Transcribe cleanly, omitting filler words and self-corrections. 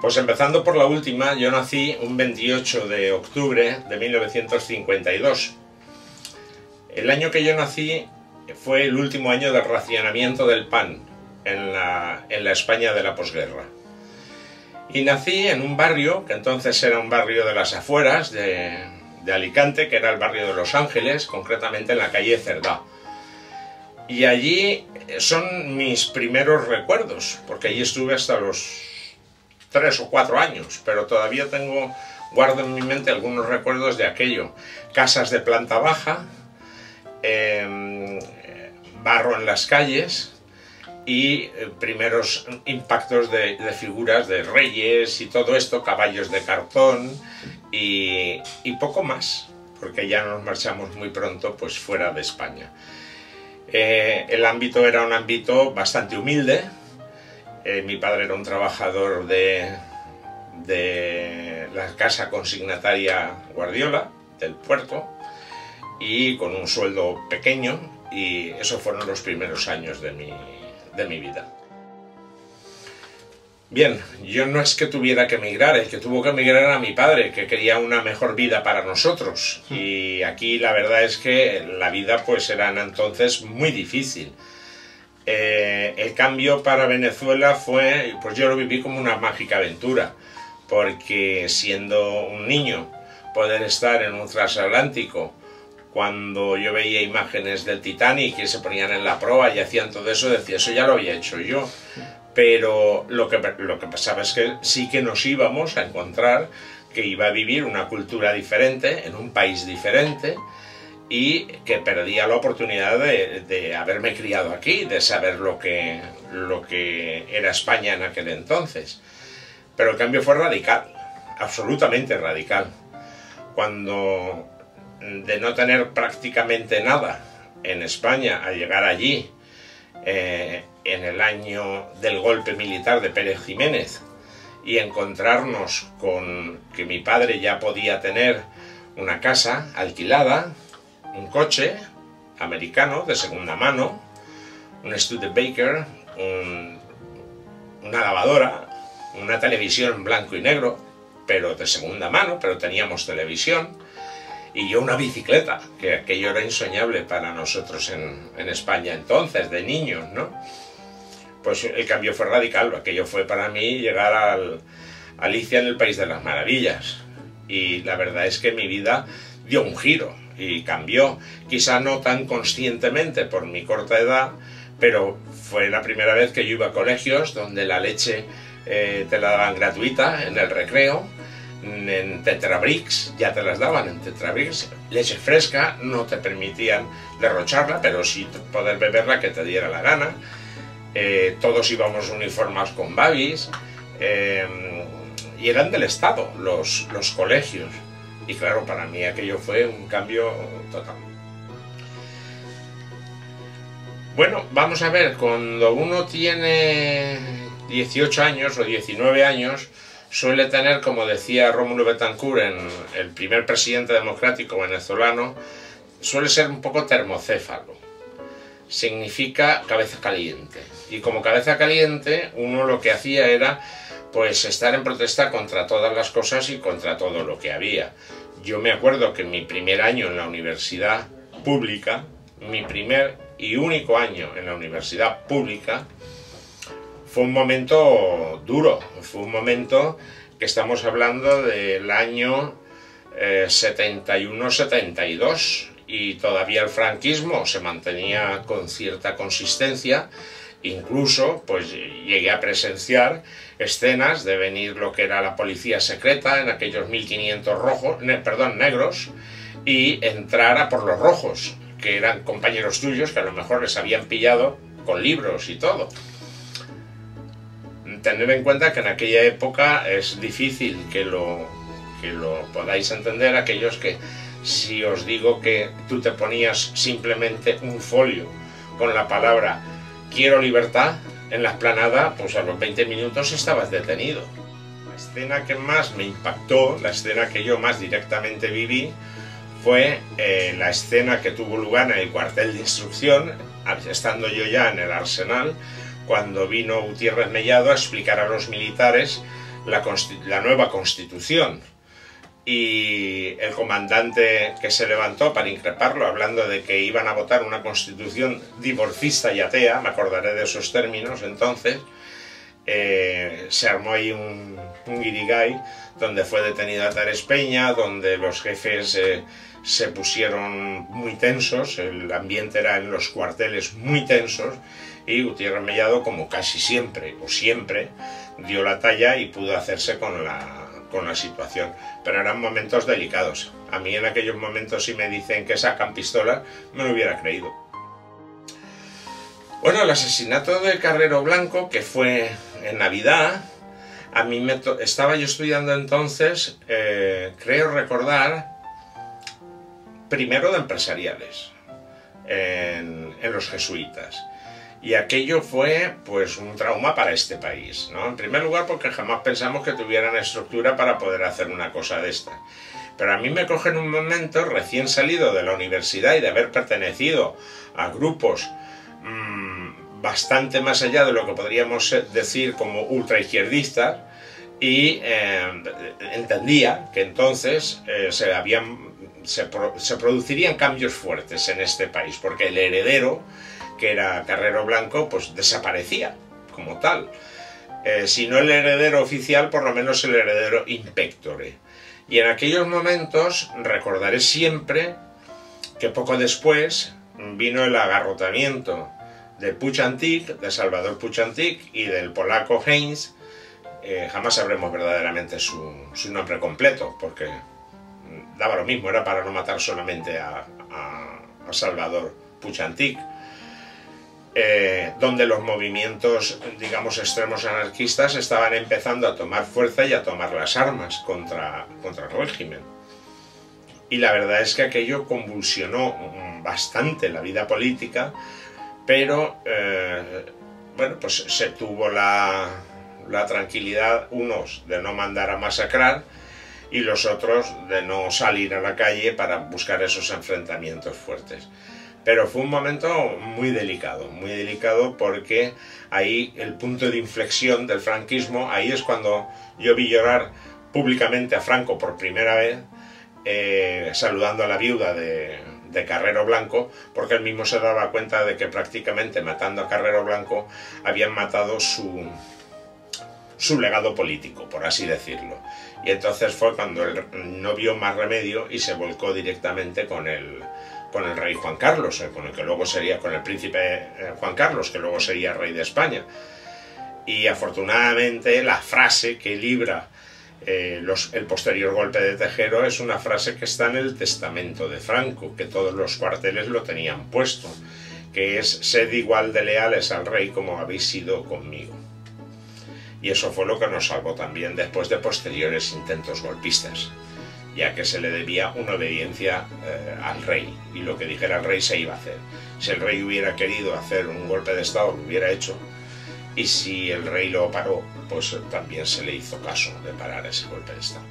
Pues empezando por la última, yo nací un 28 de octubre de 1952. El año que yo nací fue el último año del racionamiento del pan en la España de la posguerra. Y nací en un barrio, que entonces era un barrio de las afueras de Alicante, que era el barrio de Los Ángeles, concretamente en la calle Cerdá. Y allí son mis primeros recuerdos, porque allí estuve hasta los 3 o 4 años, pero todavía guardo en mi mente algunos recuerdos de aquello. Casas de planta baja, barro en las calles y primeros impactos de figuras de reyes y todo esto, caballos de cartón y poco más, porque ya nos marchamos muy pronto pues fuera de España. El ámbito era un ámbito bastante humilde. Mi padre era un trabajador de la casa consignataria Guardiola del puerto y con un sueldo pequeño, y esos fueron los primeros años de mi vida. Bien, yo no es que tuviera que emigrar, el que tuvo que emigrar era mi padre, que quería una mejor vida para nosotros, y aquí la verdad es que la vida pues era entonces muy difícil. El cambio para Venezuela fue, pues yo lo viví como una mágica aventura, porque siendo un niño, poder estar en un transatlántico, cuando yo veía imágenes del Titanic que se ponían en la proa y hacían todo eso, decía, eso ya lo había hecho yo. Pero lo que pasaba es que sí que nos íbamos a encontrar que iba a vivir una cultura diferente, en un país diferente, y que perdía la oportunidad de haberme criado aquí, de saber lo que era España en aquel entonces. Pero el cambio fue radical, absolutamente radical. Cuando de no tener prácticamente nada en España a llegar allí, en el año del golpe militar de Pérez Jiménez, y encontrarnos con que mi padre ya podía tener una casa alquilada, un coche americano de segunda mano, un Studebaker, una lavadora, una televisión en blanco y negro, pero de segunda mano, pero teníamos televisión, y yo una bicicleta, que aquello era insoñable para nosotros en España entonces, de niños, ¿no? Pues el cambio fue radical. Aquello fue para mí llegar a Alicia en el País de las Maravillas, y la verdad es que mi vida dio un giro y cambió, quizá no tan conscientemente por mi corta edad, pero fue la primera vez que yo iba a colegios donde la leche te la daban gratuita en el recreo. En Tetrabricks ya te las daban, en Tetrabricks, leche fresca, no te permitían derrocharla, pero sí poder beberla que te diera la gana. Todos íbamos uniformados con babis, y eran del Estado los colegios, y claro, para mí aquello fue un cambio total. Bueno, vamos a ver, cuando uno tiene 18 años o 19 años, suele tener, como decía Rómulo Betancourt, el primer presidente democrático venezolano, suele ser un poco termocéfalo. Significa cabeza caliente. Y como cabeza caliente, uno lo que hacía era pues estar en protesta contra todas las cosas y contra todo lo que había. Yo me acuerdo que en mi primer año en la universidad pública, mi primer y único año en la universidad pública, fue un momento duro, fue un momento que estamos hablando del año 71-72, y todavía el franquismo se mantenía con cierta consistencia. Incluso pues llegué a presenciar escenas de venir lo que era la policía secreta en aquellos 1500 negros, y entrar a por los rojos, que eran compañeros tuyos que a lo mejor les habían pillado con libros y todo. Tener en cuenta que en aquella época es difícil que lo podáis entender aquellos que, si os digo que tú te ponías simplemente un folio con la palabra quiero libertad en la explanada, pues a los 20 minutos estabas detenido. La escena que más me impactó, la escena que yo más directamente viví, fue la escena que tuvo lugar en el cuartel de instrucción, estando yo ya en el Arsenal, cuando vino Gutiérrez Mellado a explicar a los militares la nueva Constitución. Y el comandante que se levantó para increparlo, hablando de que iban a votar una Constitución divorcista y atea, me acordaré de esos términos entonces, se armó ahí un guirigay donde fue detenido Atares Peña, donde los jefes se pusieron muy tensos, el ambiente era en los cuarteles muy tensos, y Gutiérrez Mellado, como casi siempre o siempre, dio la talla y pudo hacerse con la situación, pero eran momentos delicados. A mí en aquellos momentos, si me dicen que sacan pistolas, me lo hubiera creído. Bueno, el asesinato de Carrero Blanco, que fue en Navidad, a mí estaba yo estudiando entonces, creo recordar, primero de empresariales, en los jesuitas. Y aquello fue pues un trauma para este país, ¿no? En primer lugar porque jamás pensamos que tuvieran estructura para poder hacer una cosa de esta. Pero a mí me coge en un momento, recién salido de la universidad y de haber pertenecido a grupos bastante más allá de lo que podríamos decir como ultraizquierdistas, y entendía que entonces se producirían cambios fuertes en este país, porque el heredero, que era Carrero Blanco, pues desaparecía como tal. Si no el heredero oficial, por lo menos el heredero in pectore. Y en aquellos momentos recordaré siempre que poco después vino el agarrotamiento de Puig-Antich, de Salvador Puig-Antich, y del polaco Heinz. Jamás sabremos verdaderamente su nombre completo, porque daba lo mismo, era para no matar solamente a Salvador Puig-Antich. Donde los movimientos, digamos, extremos anarquistas estaban empezando a tomar fuerza y a tomar las armas contra el régimen. Y la verdad es que aquello convulsionó bastante la vida política, pero bueno, pues se tuvo la tranquilidad, unos de no mandar a masacrar y los otros de no salir a la calle para buscar esos enfrentamientos fuertes. Pero fue un momento muy delicado porque ahí el punto de inflexión del franquismo, ahí es cuando yo vi llorar públicamente a Franco por primera vez, saludando a la viuda de Carrero Blanco, porque él mismo se daba cuenta de que prácticamente matando a Carrero Blanco habían matado su legado político, por así decirlo. Y entonces fue cuando él no vio más remedio y se volcó directamente con el rey Juan Carlos, con el príncipe Juan Carlos, que luego sería rey de España. Y afortunadamente la frase que libra el posterior golpe de Tejero es una frase que está en el testamento de Franco, que todos los cuarteles lo tenían puesto, que es: sed igual de leales al rey como habéis sido conmigo. Y eso fue lo que nos salvó también después de posteriores intentos golpistas, ya que se le debía una obediencia al rey, y lo que dijera el rey se iba a hacer. Si el rey hubiera querido hacer un golpe de estado, lo hubiera hecho, y si el rey lo paró, pues también se le hizo caso de parar ese golpe de estado.